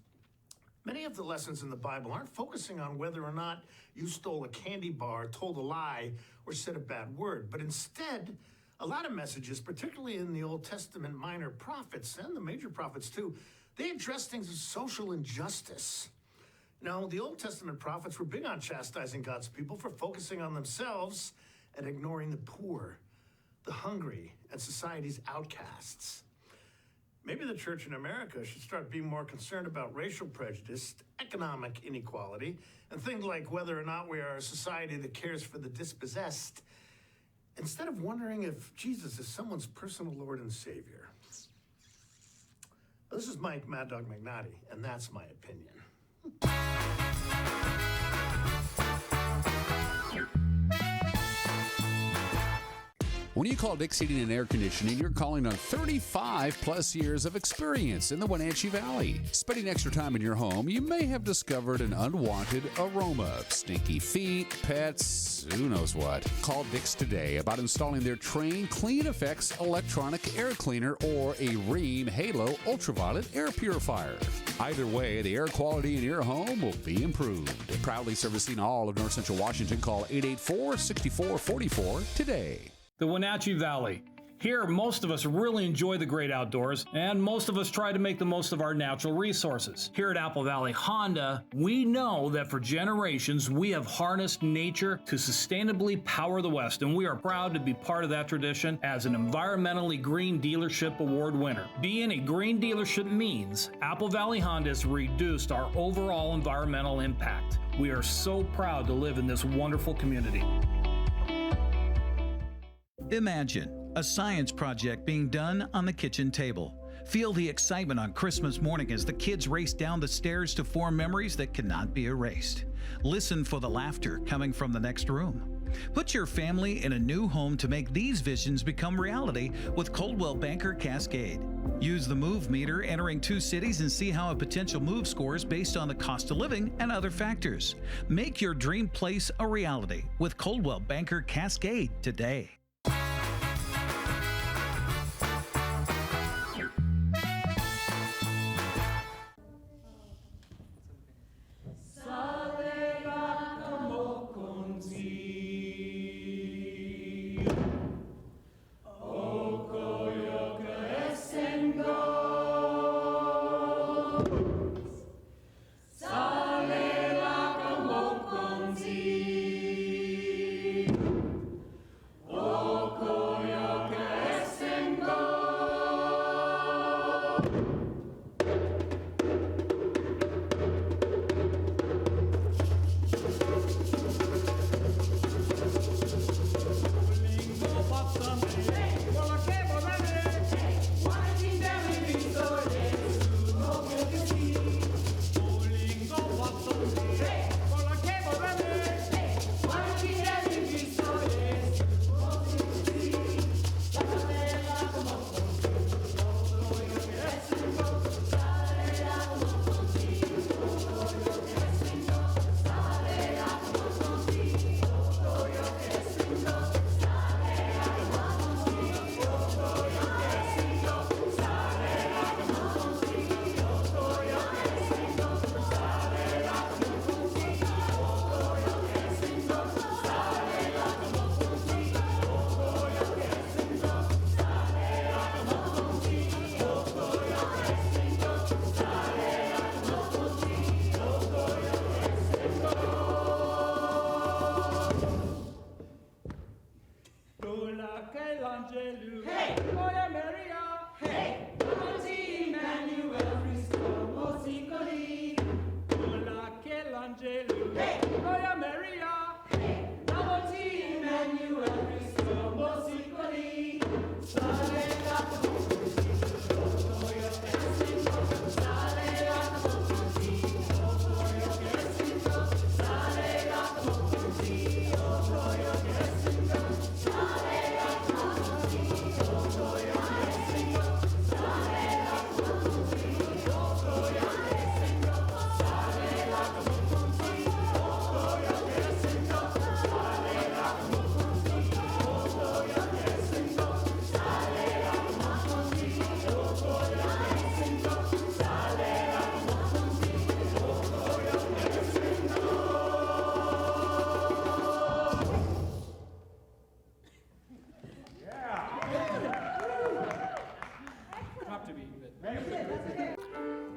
Speaker 26: Many of the lessons in the Bible aren't focusing on whether or not you stole a candy bar, told a lie, or said a bad word, but instead, a lot of messages, particularly in the Old Testament minor prophets and the major prophets too, they address things of social injustice. The Old Testament prophets were big on chastising God's people for focusing on themselves and ignoring the poor, the hungry, and society's outcasts. Maybe the church in America should start being more concerned about racial prejudice, economic inequality, and things like whether or not we are a society that cares for the dispossessed, instead of wondering if Jesus is someone's personal Lord and Savior. This is Mike Mad Dog McNaughty, and that's my opinion.
Speaker 2: When you call Dick's Heating and Air Conditioning, you're calling on 35 plus years of experience in the Wenatchee Valley. Spending extra time in your home, you may have discovered an unwanted aroma. Stinky feet, pets, who knows what. Call Dick's today about installing their Train Clean Effects electronic air cleaner or a Rheem Halo ultraviolet air purifier. Either way, the air quality in your home will be improved. Proudly servicing all of North Central Washington, call 884-6444 today.
Speaker 27: The Wenatchee Valley. Here, most of us really enjoy the great outdoors, and most of us try to make the most of our natural resources. Here at Apple Valley Honda, we know that for generations, we have harnessed nature to sustainably power the West, and we are proud to be part of that tradition as an environmentally green dealership award winner. Being a green dealership means Apple Valley Honda has reduced our overall environmental impact. We are so proud to live in this wonderful community.
Speaker 28: Imagine
Speaker 3: A science project being done on the kitchen table. Feel the excitement on Christmas morning as the kids race down the stairs to form memories that cannot be erased. Listen for the laughter coming from the next room. Put your family in a new home to make these visions become reality with Coldwell Banker Cascade. Use the Move Meter entering 2 cities and see how a potential move scores based on the cost of living and other factors. Make your dream place a reality with Coldwell Banker Cascade today.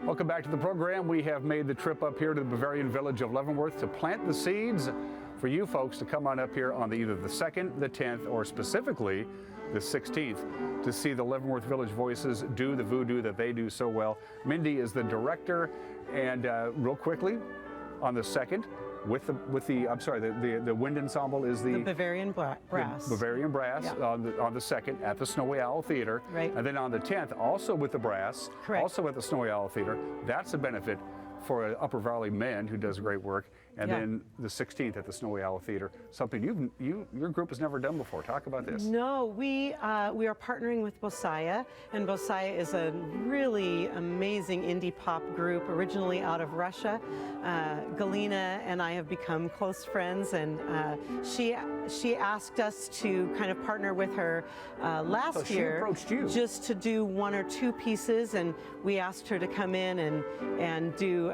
Speaker 2: Welcome back to the program. We have made the trip up here to the Bavarian village of Leavenworth to plant the seeds for you folks to come on up here on either the 2nd, the 10th, or specifically the 16th to see the Leavenworth Village Voices do the voodoo that they do so well. Mindy is the director, and real quickly, on the 2nd, with the wind ensemble is the
Speaker 4: Bavarian Brass.
Speaker 2: The Bavarian Brass,
Speaker 4: yeah.
Speaker 2: on the 2nd at the Snowy Owl Theater.
Speaker 4: Right.
Speaker 2: And then on the 10th, also with the brass,
Speaker 4: correct.
Speaker 2: Also at the Snowy Owl Theater. That's a benefit for Upper Valley Men who does great work. And
Speaker 4: yeah.
Speaker 2: then the 16th at the Snowy Owl Theater, something your group has never done before. Talk about this.
Speaker 4: No, we are partnering with Bosaya, and Bosaya is a really amazing indie pop group, originally out of Russia. Galina and I have become close friends, and she asked us to kind of partner with her last year.
Speaker 2: Approached you.
Speaker 4: Just to do 1 or 2 pieces, and we asked her to come in and do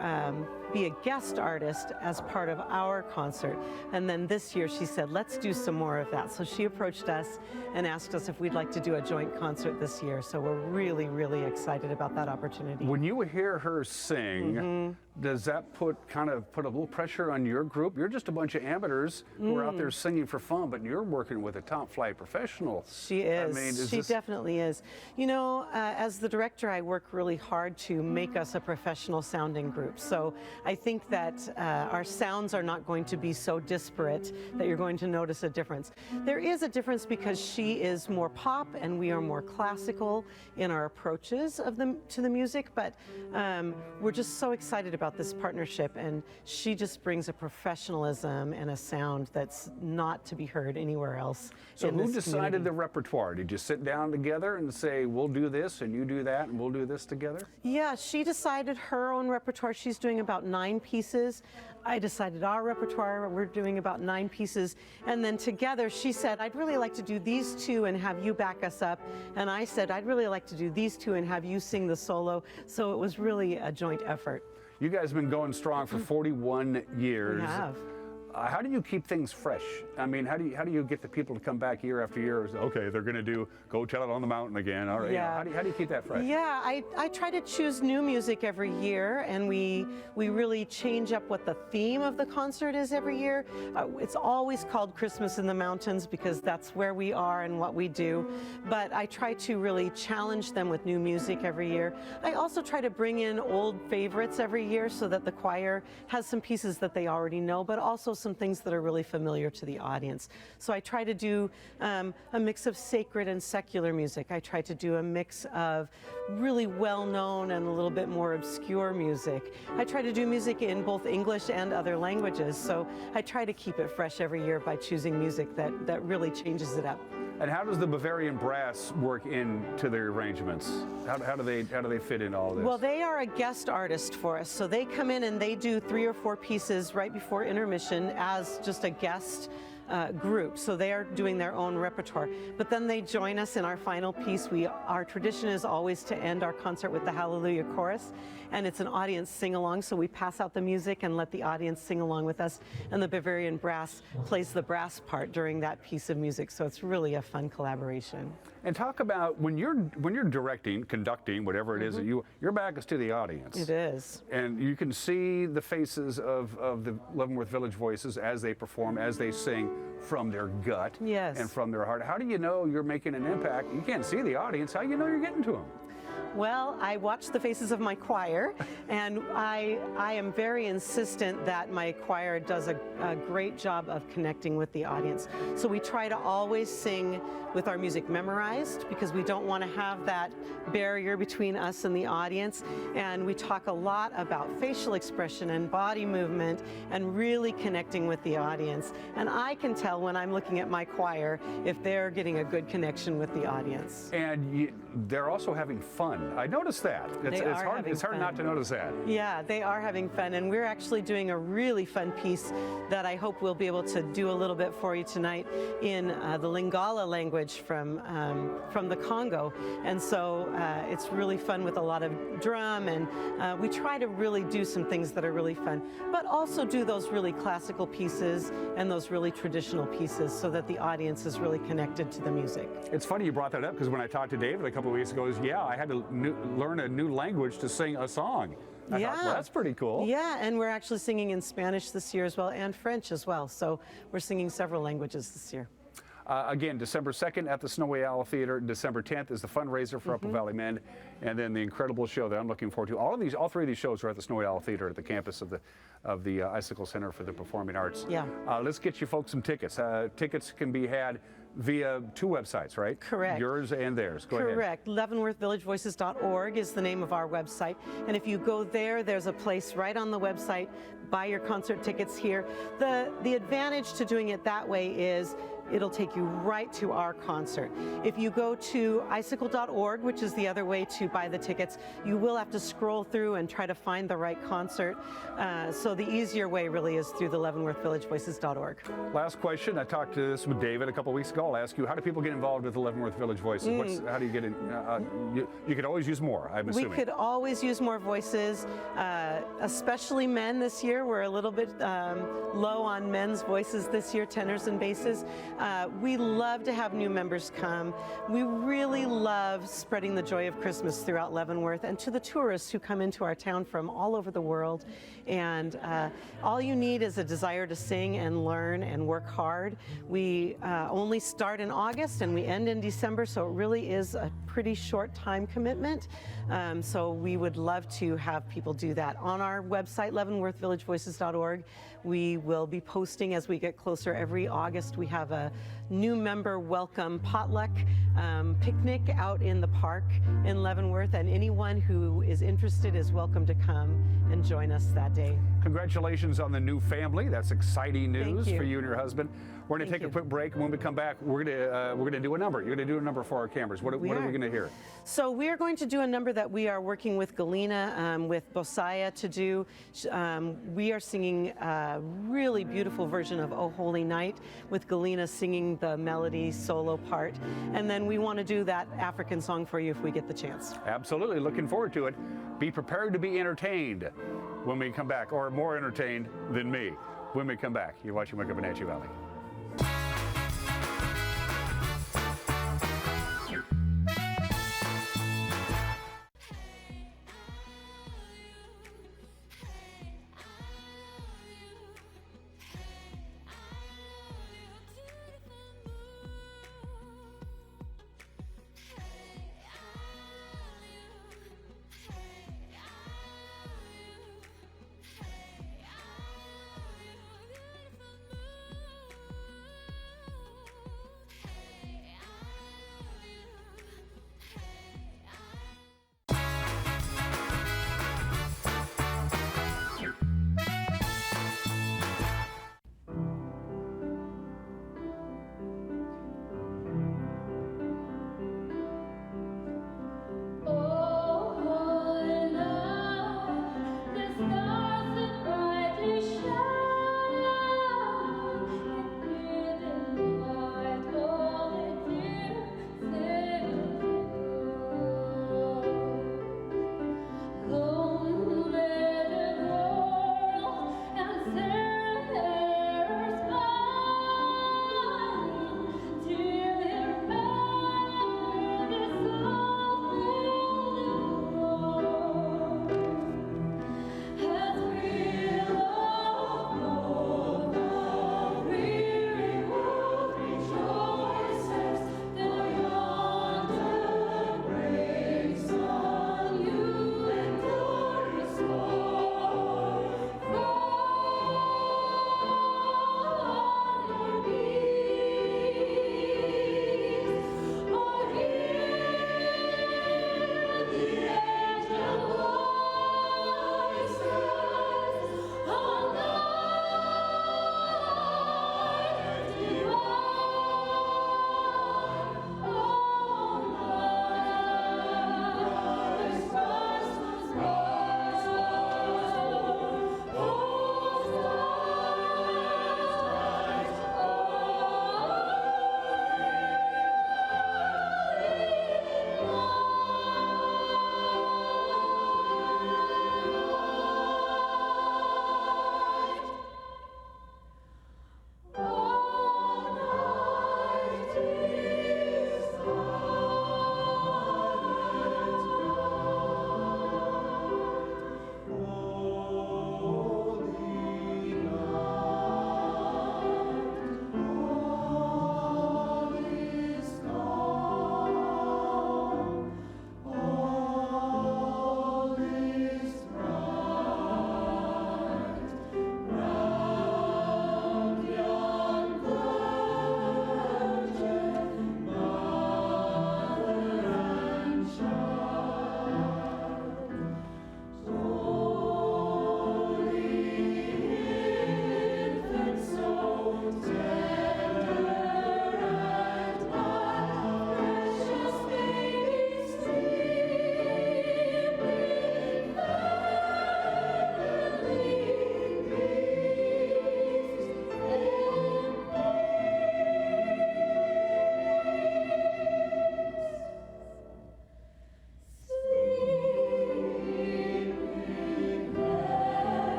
Speaker 4: be a guest artist as part of our concert. And then this year she said, let's do some more of that. So she approached us and asked us if we'd like to do a joint concert this year. So we're really, really excited about that opportunity.
Speaker 2: When you hear her sing, does that put a little pressure on your group? You're just a bunch of amateurs who are out there singing for fun, but you're working with a top-flight professional.
Speaker 4: She is.
Speaker 2: I mean,
Speaker 4: She definitely is. You know, as the director, I work really hard to make us a professional sounding group. So I think that our sounds are not going to be so disparate that you're going to notice a difference. There is a difference because she is more pop and we are more classical in our approaches to the music, but we're just so excited about this partnership, and she just brings a professionalism and a sound that's not to be heard anywhere else.
Speaker 2: So who decided the repertoire? Did you sit down together and say, we'll do this and you do that and we'll do this together?
Speaker 4: Yeah, she decided her own repertoire. She's doing about 9 pieces. I decided our repertoire. We're doing about 9 pieces. And then together she said, I'd really like to do these 2 and have you back us up. And I said, I'd really like to do these 2 and have you sing the solo. So it was really a joint effort.
Speaker 2: You guys have been going strong for 41 years.
Speaker 4: We have.
Speaker 2: How do you keep things fresh? I mean, how do you get the people to come back year after year? Okay, they're going to do Go Tell It on the Mountain again. All right.
Speaker 4: Yeah.
Speaker 2: You know, how do you keep that fresh?
Speaker 4: Yeah, I try to choose new music every year, and we really change up what the theme of the concert is every year. It's always called Christmas in the Mountains because that's where we are and what we do. But I try to really challenge them with new music every year. I also try to bring in old favorites every year so that the choir has some pieces that they already know, but also some things that are really familiar to the audience. So I try to do a mix of sacred and secular music. I try to do a mix of really well-known and a little bit more obscure music. I try to do music in both English and other languages. So I try to keep it fresh every year by choosing music that really changes it up.
Speaker 2: And how does the Bavarian Brass work into their arrangements? How do they fit in all this?
Speaker 4: Well, they are a guest artist for us, so they come in and they do 3 or 4 pieces right before intermission as just a guest group, so they are doing their own repertoire. But then they join us in our final piece. Our tradition is always to end our concert with the Hallelujah Chorus, and it's an audience sing-along, so we pass out the music and let the audience sing along with us, and the Bavarian Brass plays the brass part during that piece of music, so it's really a fun collaboration.
Speaker 2: And talk about when you're directing, conducting, whatever it is that your back is to the audience.
Speaker 4: It is.
Speaker 2: And you can see the faces of the Leavenworth Village Voices as they perform, as they sing from their gut and from their heart. How do you know you're making an impact? You can't see the audience. How do you know you're getting to them?
Speaker 4: Well, I watch the faces of my choir, and I am very insistent that my choir does a great job of connecting with the audience. So we try to always sing with our music memorized because we don't want to have that barrier between us and the audience. And we talk a lot about facial expression and body movement and really connecting with the audience. And I can tell when I'm looking at my choir if they're getting a good connection with the audience.
Speaker 2: And they're also having fun. I noticed that. It's hard not to notice that.
Speaker 4: Yeah, they are having fun, and we're actually doing a really fun piece that I hope we'll be able to do a little bit for you tonight in the Lingala language from the Congo. And so it's really fun with a lot of drum, and we try to really do some things that are really fun, but also do those really classical pieces and those really traditional pieces so that the audience is really connected to the music.
Speaker 2: It's funny you brought that up because when I talked to David a couple of weeks ago, I had to learn a new language to sing a song. I thought, well, that's pretty cool.
Speaker 4: Yeah, and we're actually singing in Spanish this year as well, and French as well. So we're singing several languages this year.
Speaker 2: Again, December 2nd at the Snowy Owl Theater. December 10th is the fundraiser for Upper Valley Men, and then the incredible show that I'm looking forward to. All 3 of these shows are at the Snowy Owl Theater at the campus of the Icicle Center for the Performing Arts.
Speaker 4: Yeah.
Speaker 2: Let's get you folks some tickets. Tickets can be had via 2 websites, right?
Speaker 4: Correct.
Speaker 2: Yours and theirs. Go ahead.
Speaker 4: Correct. LeavenworthVillageVoices.org is the name of our website. And if you go there, there's a place right on the website. Buy your concert tickets here. The advantage to doing it that way is it'll take you right to our concert. If you go to icicle.org, which is the other way to buy the tickets, you will have to scroll through and try to find the right concert. So the easier way really is through the LeavenworthVillageVoices.org.
Speaker 2: Last question. I talked to this with David a couple of weeks ago. I'll ask you, how do people get involved with the Leavenworth Village Voices? How do you get in? You could always use more, I'm assuming.
Speaker 4: We could always use more voices, especially men this year. We're a little bit low on men's voices this year, tenors and basses. We love to have new members come. We really love spreading the joy of Christmas throughout Leavenworth and to the tourists who come into our town from all over the world. And all you need is a desire to sing and learn and work hard. We only start in August and we end in December, so it really is a pretty short time commitment. So we would love to have people do that. On our website, leavenworthvillagevoices.org, we will be posting as we get closer. Every August we have a new member welcome potluck picnic out in the park in Leavenworth, and anyone who is interested is welcome to come and join us that day.
Speaker 2: Congratulations on the new family. That's exciting news
Speaker 4: you.
Speaker 2: for you and your husband. We're going to take a quick break, and when we come back, we're going to do a number. You're going to do a number for our cameras. What are we going to hear?
Speaker 4: So we are going to do a number that we are working with Galena, with Bosaya to do. We are singing a really beautiful version of Oh Holy Night, with Galena singing the melody solo part. And then we want to do that African song for you if we get the chance.
Speaker 2: Absolutely. Looking forward to it. Be prepared to be entertained when we come back, or more entertained than me when we come back. You're watching Wake Up Wenatchee Valley.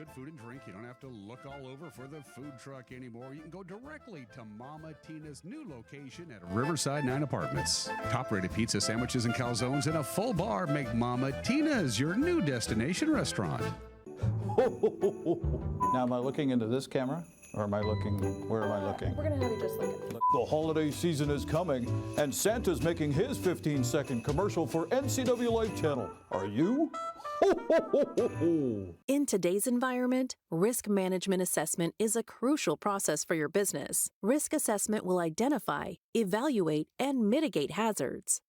Speaker 2: good food and drink. You don't have to look all over for the food truck anymore. You can go directly to Mama Tina's new location at Riverside 9 Apartments. Top-rated pizza, sandwiches, and calzones, and a full bar make Mama Tina's your new destination restaurant.
Speaker 5: Now, am I looking into this camera? Or am I looking, where am I looking?
Speaker 6: We're gonna have you just look at it.
Speaker 5: The holiday season is coming, and Santa's making his 15-second commercial for NCW Life Channel. Are you?
Speaker 7: In today's environment, risk management assessment is a crucial process for your business. Risk assessment will identify, evaluate, and mitigate hazards.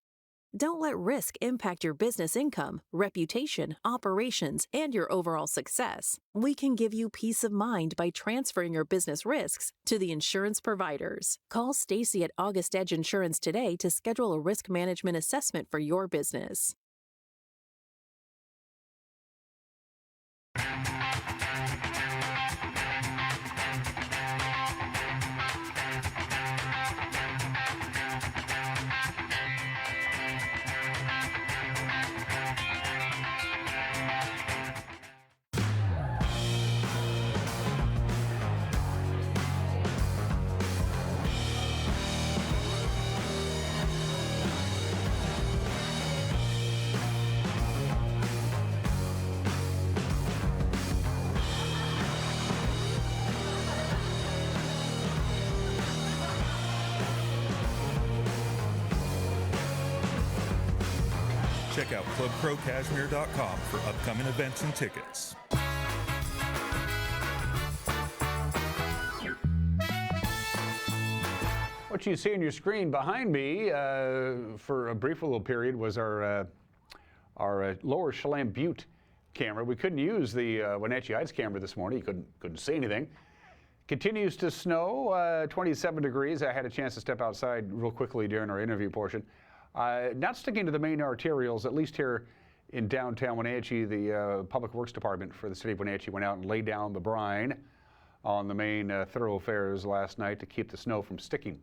Speaker 7: Don't let risk impact your business income, reputation, operations, and your overall success. We can give you peace of mind by transferring your business risks to the insurance providers. Call Stacy at August Edge Insurance today to schedule a risk management assessment for your business.
Speaker 8: Check out ClubCrowCashmere.com for upcoming events and tickets.
Speaker 2: What you see on your screen behind me for a brief little period was our Lower Chelan Butte camera. We couldn't use the Wenatchee Heights camera this morning. You couldn't see anything. Continues to snow, 27 degrees. I had a chance to step outside real quickly during our interview portion. Not sticking to the main arterials, at least here in downtown Wenatchee. The Public Works Department for the city of Wenatchee went out and laid down the brine on the main thoroughfares last night to keep the snow from sticking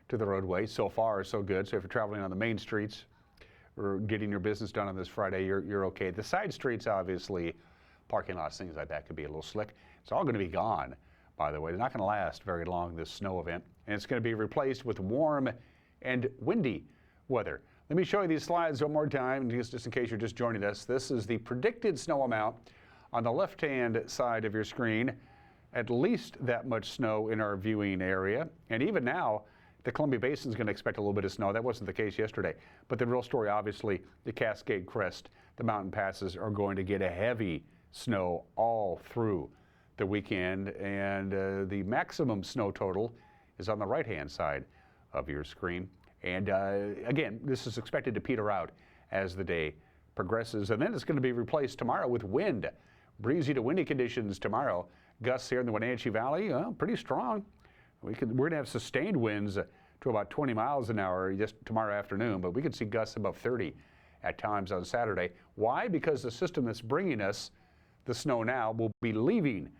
Speaker 2: to the roadway. So far, so good. So if you're traveling on the main streets or getting your business done on this Friday, you're okay. The side streets, obviously, parking lots, things like that could be a little slick. It's all going to be gone, by the way. They're not going to last very long, this snow event. And it's going to be replaced with warm and windy weather. Let me show you these slides one more time, just in case you're just joining us. This is the predicted snow amount on the left-hand side of your screen. At least that much snow in our viewing area. And even now, the Columbia Basin is going to expect a little bit of snow. That wasn't the case yesterday. But the real story, obviously, the Cascade Crest, the mountain passes are going to get a heavy snow all through the weekend. And the maximum snow total is on the right-hand side of your screen. And again, this is expected to peter out as the day progresses. And then it's going to be replaced tomorrow with wind. Breezy to windy conditions tomorrow. Gusts here in the Wenatchee Valley, pretty strong. We're going to have sustained winds to about 20 miles an hour just tomorrow afternoon, but we could see gusts above 30 at times on Saturday. Why? Because the system that's bringing us the snow now will be leaving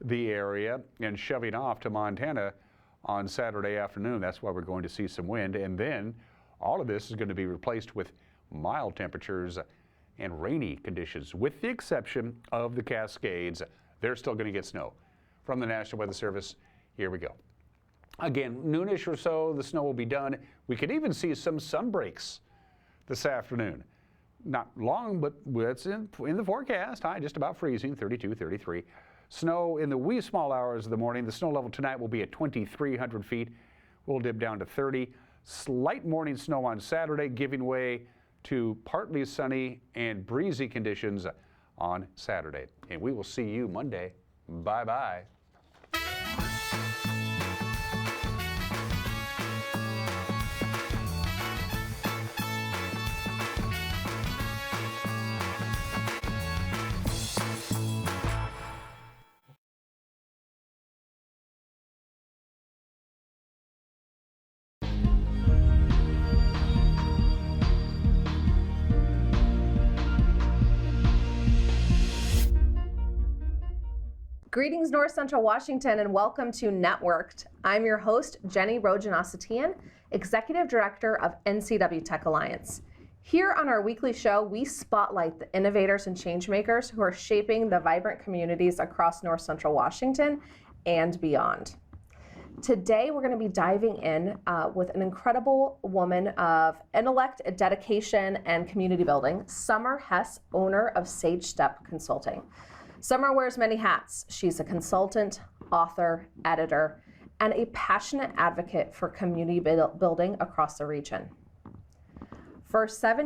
Speaker 2: the area and shoving off to Montana on Saturday afternoon. That's why we're going to see some wind. And then all of this is going to be replaced with mild temperatures and rainy conditions, with the exception of the Cascades. They're still going to get snow. From the National Weather Service, here we go. Again, noonish or so, the snow will be done. We could even see some sun breaks this afternoon. Not long, but it's in the forecast. High just about freezing, 32, 33. Snow in the wee small hours of the morning. The snow level tonight will be at 2,300 feet. We'll dip down to 30. Slight morning snow on Saturday, giving way to partly sunny and breezy conditions on Saturday. And we will see you Monday. Bye-bye.
Speaker 10: Greetings, North Central Washington, and welcome to Networked. I'm your host, Jenny Rojanasatian, Executive Director of NCW Tech Alliance. Here on our weekly show, we spotlight the innovators and changemakers who are shaping the vibrant communities across North Central Washington and beyond. Today, we're going to be diving in with an incredible woman of intellect, dedication, and community building, Summer Hess, owner of Sage Step Consulting. Summer wears many hats. She's a consultant, author, editor, and a passionate advocate for community building across the region. For 7